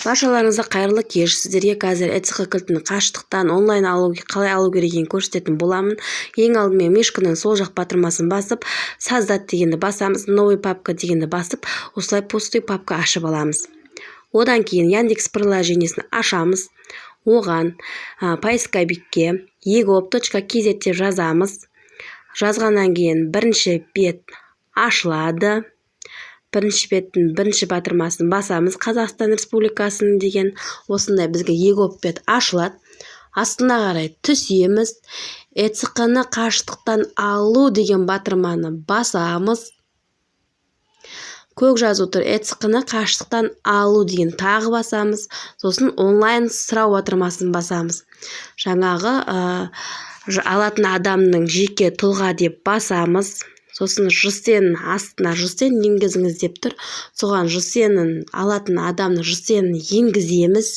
Баршаларыңызға қайырлы кеш. Сіздерге қазір ECG кілтін қашықтықтан онлайн қалай алу керегін көрсететін боламын. Ең алдымен мишканың сол жақ батырмасын басып, создать дегенді басамыз, новый папка дегенді басып, осылай пустой папка ашып аламыз. Одан кейін Яндекс приложениесін ашамыз. Оған поисковикке egop.kz деп жазамыз. Жазғаннан кейін бірінші бет ашылады. Бірінші беттің бірінші батырмасын басамыз. Қазақстан Республикасының деген осындай бізге egop бет ашылады. Астына қарай түсеміз. ECG-ны қашықтықтан алу деген батырманы басамыз. Көк жазу тұр. ECG-ны қашықтықтан алу деген тағы басамыз. Сосын онлайн сұрау батырмасын басамыз. Жаңағы алатын адамның жеке тұлға деп басамыз. Сосын жсн астына жсн енгізіңіз деп тұр. Соған жсн-ін алатын адамның жсн-ін енгіземіз.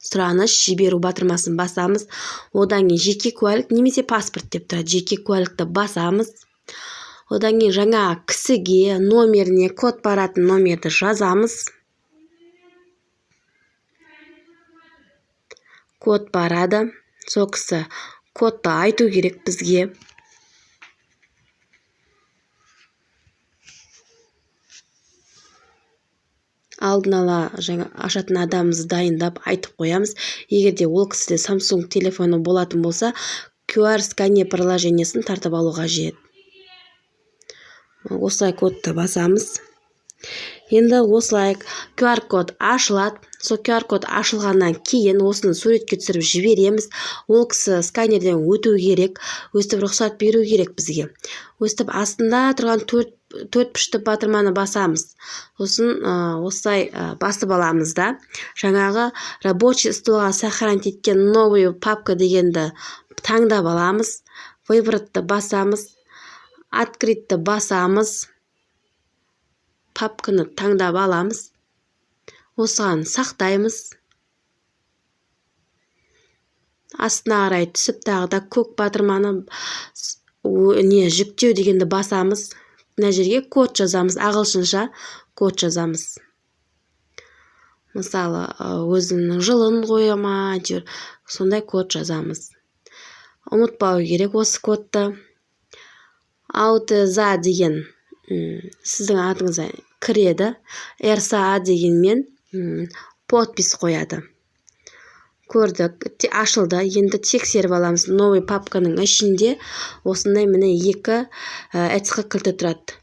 Сұраныс жіберу батырмасын басамыз. Одан кейін жеке куәлік немесе паспорт деп тұр. Жеке куәлікті басамыз. Одан кейін жаңа кісіге номеріне код баратын номерді жазамыз. Код барады. Сол кісі кодты айту керек бізге. Алдын ала жаңа ашатын адамымызды дайындап айтып қоямыз. Егерде ол кісіде Samsung телефоны болатын болса, QR сканер приложениесін тартып алуға қажет. Осылай кодты басамыз. Енді осылай QR код ашылады. Сол QR код ашылғаннан кейін осыны суретке түсіріп жібереміз. Ол кісі сканерден өту керек, өстіп рұқсат беру керек бізге. Өстіп астында тұрған төрт пішті батырманы басамыз. Сосын осылай басып аламыз да. Жаңағы рабочий столға сохранить еткен новый папка дегенді таңдап аламыз. Выборды басамыз. Открытті басамыз. Папканы таңдап аламыз. Осыған сақтаймыз. Астына қарай түсіп тағы да көк батырманы жүктеу дегенді басамыз. Мына жерге код жазамыз. Ағылшынша код жазамыз. Мысалы, өзінің жылын қояма, сондай код жазамыз. Ұмытпау керек осы кодты. Аутоза деген сіздің атыңызға кіреді. RSA дегенмен подпис қояды. Көрдік, ашылды. Енді тексеріп аламыз. Новый папканың ішінде осындай міне екі ECG кілті тұрады.